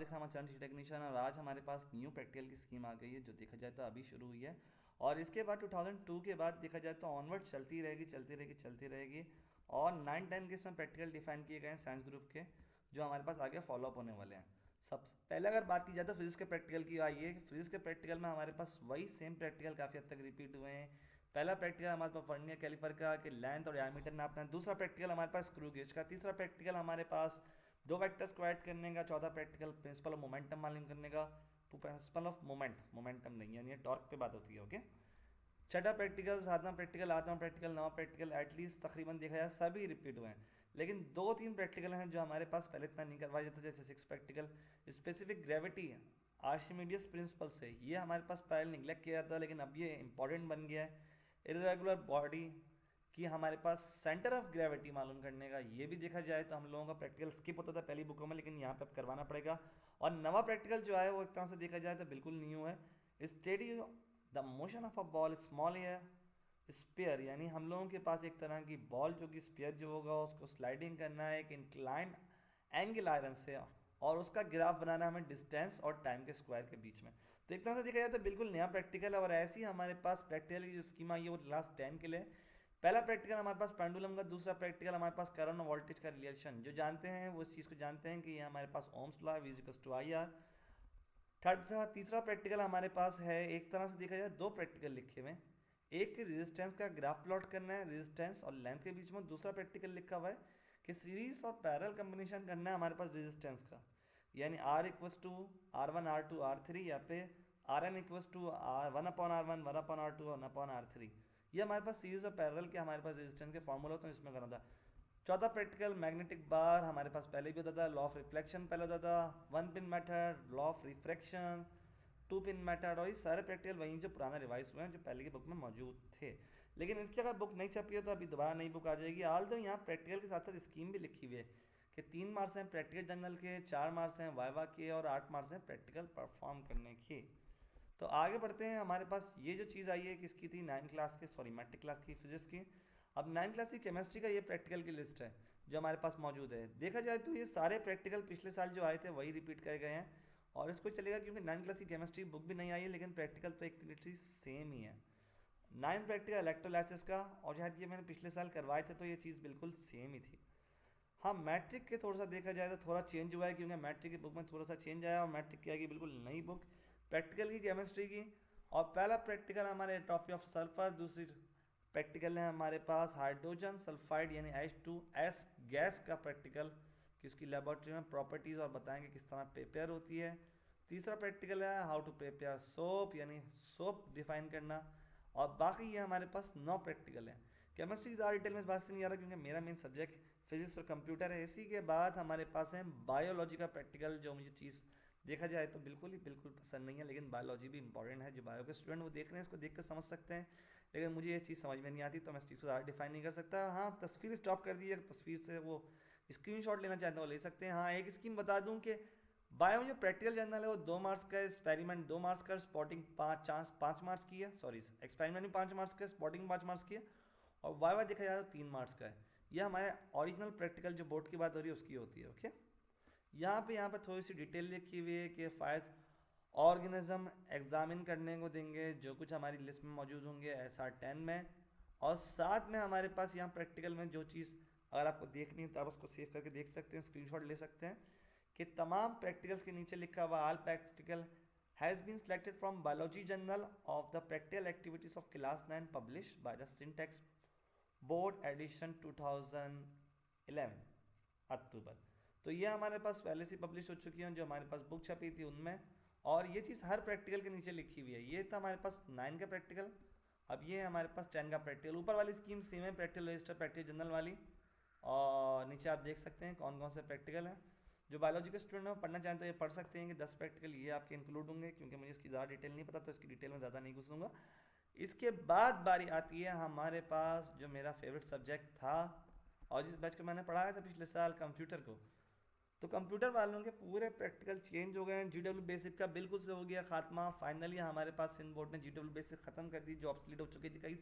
देख रहे हैं हमारे चरण टेक्नीशियन और आज हमारे पास न्यू प्रैक्टिकल की स्कीम आ गई है जो देखा जाए तो अभी शुरू हुई है। और इसके बाद 2002 के बाद देखा जाए तो ऑनवर्ड चलती रहेगी चलती रहेगी चलती रहेगी। और 9-10 के इसमें प्रैक्टिकल डिफाइन किए गए हैं साइंस ग्रुप के, जो हमारे पास आगे फॉलोअप होने वाले हैं। सबसे पहले अगर बात की जाए तो फिजिक्स के प्रैक्टिकल की आई है। फिजिक्स के प्रैक्टिकल में हमारे पास वही सेम प्रैक्टिकल काफ़ी हद तक रिपीट हुए हैं। पहला प्रैक्टिकल हमारे पास वर्नियर कैलिपर का कि लेंथ और डायमीटर नापना है। दूसरा प्रैक्टिकल हमारे पास स्क्रू गेज का। तीसरा प्रैक्टिकल हमारे पास दो वेक्टर्स को ऐड करने का। चौथा प्रैक्टिकल प्रिंसिपल ऑफ मोमेंटम मालूम करने का। प्रिंसिपल ऑफ मोमेंटम नहीं, यानी टॉर्क पे बात होती है। ओके। छठा प्रैक्टिकल, सातवां प्रैक्टिकल, आठवां प्रैक्टिकल, नवा प्रैक्टिकल, एटलीस्ट तकरीबन देखा जाए सभी रिपीट हुए हैं। लेकिन दो तीन प्रैक्टिकल हैं जो हमारे पास पहले इतना नहीं करवाया जाता, जैसे six practical specific gravity Archimedes principle से, ये हमारे पास पहले निगलेक्ट किया जाता है लेकिन अब ये इंपॉर्टेंट बन गया है। इरेगुलर बॉडी कि हमारे पास सेंटर ऑफ ग्रेविटी मालूम करने का, ये भी देखा जाए तो हम लोगों का प्रैक्टिकल स्किप होता था पहली बुकों में, लेकिन यहाँ पे अब करवाना पड़ेगा। और नवा प्रैक्टिकल जो है वो एक तरह से देखा जाए तो बिल्कुल न्यू है। Study the motion of a ball small air sphere, यानी हम लोगों के पास एक तरह की बॉल जो कि स्पेयर जो होगा उसको स्लाइडिंग करना है एक इंक्लाइंड एंगल आयरन से, और उसका ग्राफ बनाना है हमें डिस्टेंस और टाइम के स्क्वायर के बीच में। तो एक तरह से देखा जाए तो बिल्कुल नया प्रैक्टिकल है। और ऐसी हमारे पास प्रैक्टिकल की जो स्कीम आई है वो क्लास 10 के लिए। पहला प्रैक्टिकल हमारे पास पेंडुलम का। दूसरा प्रैक्टिकल हमारे पास करंट और वोल्टेज का रिलेशन, जो जानते हैं वो इस चीज़ को जानते हैं कि ये हमारे पास Ohm's law V equals to I R. तीसरा प्रैक्टिकल हमारे पास है, एक तरह से देखा जाए दो प्रैक्टिकल लिखे हुए हैं। एक रेजिस्टेंस का ग्राफ प्लॉट करना है रेजिस्टेंस और लेंथ के बीच में। दूसरा प्रैक्टिकल लिखा हुआ है कि सीरीज और पैरेलल कम्बिनेशन करना है हमारे पास रेजिस्टेंस का, यानी R equals to R1 R2 R3, या पे Rn equals to one upon R1 one upon R2 one upon R3। ये हमारे पास सीरीज और पैरेलल के हमारे पास रेजिस्टेंस के फॉर्मूला होते हैं, इसमें करना था। चौथा प्रैक्टिकल मैग्नेटिक बार, हमारे पास पहले भी होता था। लॉ ऑफ रिफ्लेक्शन पहले होता था। One pin method, law of refraction, two pin method, और ये सारे प्रैक्टिकल वहीं जो पुराना रिवाइज हुए हैं जो पहले की बुक में मौजूद थे। लेकिन इसकी अगर बुक नहीं छपी है तो अभी दोबारा नई बुक आ जाएगी। आल तो यहाँ प्रैक्टिकल के साथ साथ स्कीम भी लिखी हुई है कि 3 मार्क्स हैं प्रैक्टिकल जनरल के, 4 मार्क्स हैं वाइवा के, और 8 मार्क्स हैं प्रैक्टिकल परफॉर्म करने के। तो आगे बढ़ते हैं। हमारे पास ये जो चीज़ आई है किसकी थी, 9 क्लास के, सॉरी मैट्रिक क्लास की फिजिक्स की। अब 9 क्लास की केमिस्ट्री का ये प्रैक्टिकल की लिस्ट है जो हमारे पास मौजूद है। देखा जाए तो ये सारे प्रैक्टिकल पिछले साल जो आए थे वही रिपीट करे गए हैं, और इसको चलेगा क्योंकि 9 क्लास की केमिस्ट्री बुक भी नहीं आई है, लेकिन प्रैक्टिकल तो एक तरीके से सेम ही है। 9 प्रैक्टिकल इलेक्ट्रोलाइसिस का, और शायद ये मैंने पिछले साल करवाए थे तो ये चीज़ बिल्कुल सेम ही थी। हाँ, मैट्रिक के थोड़ा सा देखा जाए तो थोड़ा चेंज हुआ है, क्योंकि मैट्रिक की बुक में थोड़ा सा चेंज आया और मैट्रिक की आएगी बिल्कुल नई बुक प्रैक्टिकल की केमिस्ट्री की। और पहला प्रैक्टिकल हमारे ट्रॉफी ऑफ सल्फर, दूसरी प्रैक्टिकल है हमारे पास हाइड्रोजन सल्फाइड यानी H2S गैस का प्रैक्टिकल, कि उसकी लेबोरेटरी में प्रॉपर्टीज़ और बताएंगे किस तरह प्रिपेयर होती है। तीसरा प्रैक्टिकल है हाउ टू प्रिपेयर सोप, यानी सोप डिफाइन करना। और बाकी ये हमारे पास 9 प्रैक्टिकल हैं। केमिस्ट्री ज़्यादा डिटेल में इस बात से नहीं आ रहा क्योंकि मेरा मेन सब्जेक्ट फिजिक्स और कंप्यूटर है। इसी के बाद हमारे पास है बायोलॉजी का प्रैक्टिकल, जो मुझे चीज़ देखा जाए तो बिल्कुल ही बिल्कुल पसंद नहीं है, लेकिन बायोलॉजी भी इंपॉर्टेंट है। जो बायो के स्टूडेंट वो देख रहे हैं इसको देख कर समझ सकते हैं, लेकिन मुझे ये चीज़ समझ में नहीं आती तो मैं इस चीज़ को ज़्यादा डिफाइन नहीं कर सकता। हाँ, तस्वीर स्टॉप कर दी है, तस्वीर से वो स्क्रीनशॉट लेना चाहते हैं वो ले सकते हैं। हाँ, एक स्कीम बता दूं कि बायो में जो प्रैक्टिकल जर्नल है वो 2 मार्क्स का, एक्सपेरिमेंट 2 मार्क्स का, स्पॉटिंग 5 मार्क्स की है, सॉरी एक्सपेरिमेंट भी 5 मार्क्स का, स्पॉटिंग 5 मार्क्स की है, और वाइवा देखा जाए तो 3 मार्क्स का है। यह हमारे ओरिजिनल प्रैक्टिकल जो बोर्ड की बात हो रही है उसकी होती है। ओके। यहाँ पे थोड़ी सी डिटेल लिखी हुई है कि 5 ऑर्गेनिज्म एग्जामिन करने को देंगे, जो कुछ हमारी लिस्ट में मौजूद होंगे SR10 में। और साथ में हमारे पास यहाँ प्रैक्टिकल में जो चीज़ अगर आपको देखनी है तो आप उसको सेव करके देख सकते हैं, स्क्रीनशॉट ले सकते हैं, कि तमाम प्रैक्टिकल्स के नीचे लिखा हुआ all practical has been selected from biology journal of the practical activities of class 9 published by the syntax board edition 2011 October. तो ये हमारे पास पहले से पब्लिश हो चुकी हैं जो हमारे पास बुक छपी थी उनमें, और ये चीज़ हर प्रैक्टिकल के नीचे लिखी हुई है। ये था हमारे पास 9 का प्रैक्टिकल। अब ये है हमारे पास 10 का प्रैक्टिकल। ऊपर वाली स्कीम सेम है, प्रैक्टिकल रजिस्टर प्रैक्टिकल जनरल वाली, और नीचे आप देख सकते हैं कौन कौन से प्रैक्टिकल हैं। जो बायोलॉजी के स्टूडेंट हैं वो पढ़ना चाहें तो ये पढ़ सकते हैं कि 10 प्रैक्टिकल ये आपके इंक्लूड होंगे, क्योंकि मुझे इसकी ज़्यादा डिटेल नहीं पता तो इसकी डिटेल में ज़्यादा नहीं घुसूंगा। इसके बाद बारी आती है हमारे पास जो मेरा फेवरेट सब्जेक्ट था और जिस बैच को मैंने पढ़ाया था पिछले साल, कंप्यूटर को। तो कंप्यूटर वालों के पूरे प्रैक्टिकल चेंज हो गए हैं। GW बेसिक का बिल्कुल से हो गया खात्मा। फाइनली हमारे पास सिंध बोर्ड ने GW बेसिक ख़त्म कर दी, जो ऑब्सलीट हो चुकी थी कई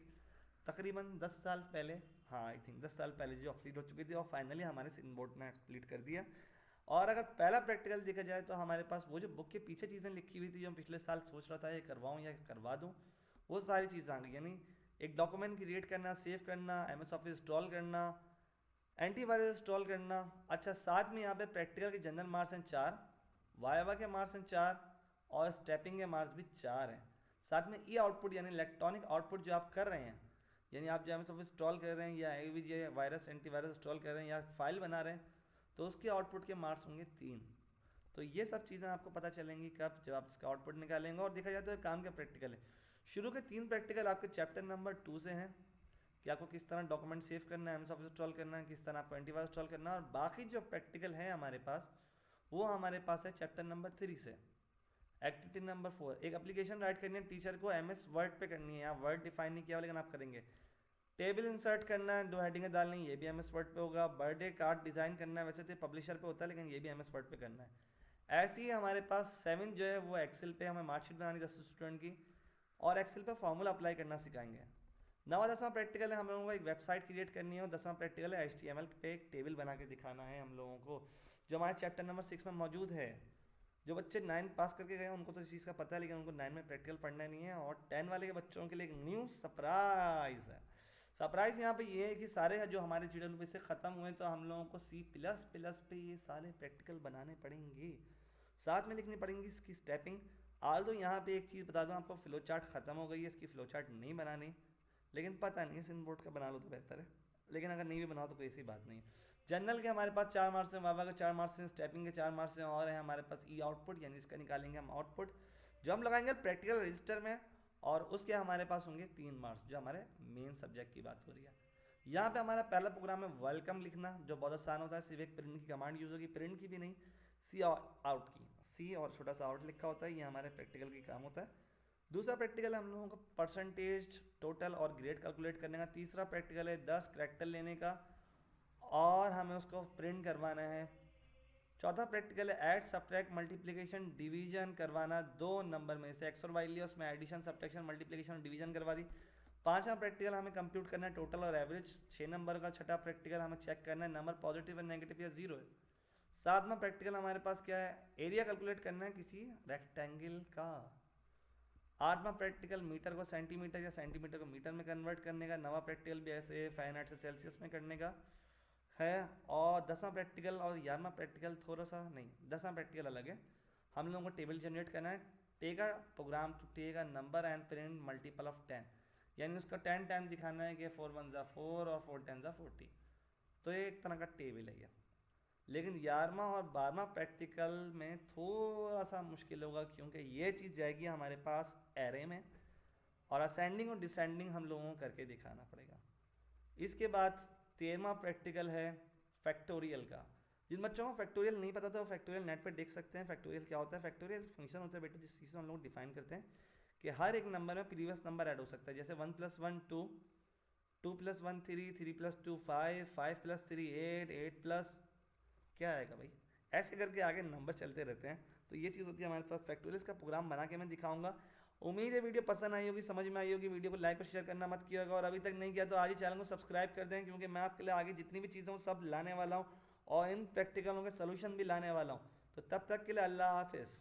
तकरीबन 10 साल पहले। हाँ, आई थिंक 10 साल पहले जो ऑब्सलीट हो चुकी थी, और फाइनली हमारे सिंध बोर्ड ने कंप्लीट कर दिया। और अगर पहला प्रैक्टिकल देखा जाए तो हमारे पास वो जो बुक के पीछे चीज़ें लिखी हुई थी जो हम पिछले साल सोच रहा था ये करवाऊँ या करवा दूँ, वो सारी चीज़ें आ गई। यानी एक डॉक्यूमेंट क्रिएट करना, सेव करना, MS ऑफिस इंस्टॉल करना, एंटीवायरस इंस्टॉल करना। अच्छा, साथ में यहाँ पे प्रैक्टिकल के जनरल मार्क्स हैं 4, वाइवा के मार्क्स हैं 4 और स्टेपिंग के मार्क्स भी 4 हैं। साथ में ई आउटपुट यानी इलेक्ट्रॉनिक आउटपुट जो आप कर रहे हैं, यानी आप जो MS ऑफिस इंस्टॉल कर रहे हैं या AVG वायरस एंटीवायरस इंस्टॉल कर रहे हैं या फाइल बना रहे हैं, तो उसके आउटपुट के मार्क्स होंगे 3। तो ये सब चीज़ें आपको पता चलेंगी कब, जब आप इसका आउटपुट निकालेंगे। और देखा जाए तो काम का प्रैक्टिकल है। शुरू के 3 प्रैक्टिकल आपके चैप्टर नंबर 2 से हैं कि आपको किस तरह डॉक्यूमेंट सेव करना है, MS ऑफिस इंस्टॉल करना है, किस तरह आपको एंटीवायरस इंस्टॉल करना है। और बाकी जो प्रैक्टिकल है हमारे पास, वो हमारे पास है चैप्टर नंबर 3 से। एक्टिविटी नंबर 4, एक एप्लीकेशन राइट करनी है टीचर को, MS वर्ड पे करनी है। यहाँ वर्ड डिफाइन नहीं किया लेकिन आप करेंगे। टेबल इंसर्ट करना है, 2 हेडिंगें डालनी है, ये भी MS वर्ड पे होगा। बर्थडे कार्ड डिज़ाइन करना है, वैसे तो पब्लिशर पे होता है लेकिन ये भी MS वर्ड पे करना है। ऐसे ही हमारे पास 7 जो है वो एक्सेल पे हमें मार्कशीट बनानी 10 स्टूडेंट की, और एक्सेल पे फॉर्मूला अप्लाई करना सिखाएंगे। 9वां 10वां प्रैक्टिकल है हम लोगों को एक वेबसाइट क्रिएट करनी है, और 10वां प्रैक्टिकल है HTML पे एक टेबल बना के दिखाना है हम लोगों को, जो हमारे चैप्टर नंबर 6 में मौजूद है। जो बच्चे 9 पास करके गए उनको तो इस चीज़ का पता है, लेकिन उनको 9 में प्रैक्टिकल पढ़ना नहीं है। और 10 वाले के बच्चों के लिए एक न्यू सरप्राइज़ है। सरप्राइज़ यहाँ पे ये है कि सारे जो हमारे GWP से ख़त्म हुए तो हम लोगों को C++ पे ये सारे प्रैक्टिकल बनाने पड़ेंगे, साथ में लिखनी पड़ेंगी इसकी स्टेपिंग। आल दो यहाँ पे एक चीज़ बता दूँ आपको, फ्लो चार्ट ख़त्म हो गई है, इसकी फ्लो चार्ट नहीं बनानी, लेकिन पता नहीं सिन बोर्ड का बना लो तो बेहतर है, लेकिन अगर नहीं भी बनाओ तो कोई ऐसी बात नहीं है। जनरल के हमारे पास 4 मार्क्स हैं, वावा के 4 मार्क्स हैं, स्टेपिंग के 4 मार्क्स हैं, और है हमारे पास ई आउटपुट, यानी इसका निकालेंगे हम आउटपुट जो हम लगाएंगे प्रैक्टिकल रजिस्टर में, और उसके हमारे पास होंगे 3 मार्क्स जो हमारे मेन सब्जेक्ट की बात हो रही है। यहाँ पे हमारा पहला प्रोग्राम है वेलकम लिखना, जो बहुत आसान होता है। सिर्फ एक प्रिंट की कमांड यूज़ होगी, प्रिंट की भी नहीं, सी आउट की, सी और छोटा सा आउट लिखा होता है, ये हमारे प्रैक्टिकल की काम होता है। दूसरा प्रैक्टिकल है हम लोगों को परसेंटेज, टोटल और ग्रेड कैलकुलेट करने का। तीसरा प्रैक्टिकल है 10 करैक्टर लेने का और हमें उसको प्रिंट करवाना है। चौथा प्रैक्टिकल है ऐड, सब्ट्रैक्ट, मल्टीप्लिकेशन, डिवीजन करवाना 2 नंबर में से। एक्स और वाई लिया, उसमें एडिशन, सब्ट्रैक्शन, मल्टीप्लिकेशन और डिवीजन करवा दी। पांचवा प्रैक्टिकल हमें कंप्यूट करना है टोटल और एवरेज, 6 नंबर का। छठा प्रैक्टिकल हमें चेक करना है नंबर पॉजिटिव है, नेगेटिव या जीरो है। सातवां प्रैक्टिकल हमारे पास क्या है, एरिया कैलकुलेट करना है किसी रेक्टेंगल का। आठवां प्रैक्टिकल मीटर को सेंटीमीटर या सेंटीमीटर को मीटर में कन्वर्ट करने का। नवा प्रैक्टिकल भी ऐसे फ़ारेनहाइट से सेल्सियस में करने का है। और 10वां प्रैक्टिकल और 11वां प्रैक्टिकल थोड़ा सा नहीं, 10वां प्रैक्टिकल अलग है। हम लोगों को टेबल जनरेट करना है, take a program to take a number and print multiple of 10, यानी उसका 10 टाइम दिखाना है कि 4 1 ज़ा 4 और 4 10 ज़ा 40। तो ये एक तरह का टेबल है ये। लेकिन 11वां और 12वां प्रैक्टिकल में थोड़ा सा मुश्किल होगा, क्योंकि ये चीज़ जाएगी हमारे पास एरे में, और असेंडिंग और डिसेंडिंग हम लोगों को करके दिखाना पड़ेगा। इसके बाद 13वां प्रैक्टिकल है फैक्टोरियल का। जिन बच्चों को फैक्टोरियल नहीं पता था वो फैक्टोरियल नेट पर देख सकते हैं। फैक्टोरियल क्या होता है, फैक्टोरियल फंक्शन होता है बेटा जिस चीज़ से हम लोग डिफाइन करते हैं कि हर एक नंबर में प्रीवियस नंबर ऐड हो सकता है। जैसे 1 + 1 2, 2 + 1 3, 3 + 2 5, 5 + 3 8, 8 प्लस क्या आएगा भाई, ऐसे करके आगे नंबर चलते रहते हैं। तो ये चीज़ होती है हमारे पास फैक्टोरियल का प्रोग्राम बना के मैं दिखाऊंगा। उम्मीद है वीडियो पसंद आई होगी, समझ में आई होगी। वीडियो को लाइक और शेयर करना मत किएगा, और अभी तक नहीं किया तो आज ही चैनल को सब्सक्राइब कर दें, क्योंकि मैं आपके लिए आगे जितनी भी चीज़ें हूँ सब लाने वाला हूँ, और इन प्रैक्टिकलों के सोल्यूशन भी लाने वाला हूँ। तो तब तक के लिए अल्लाह हाफिज़।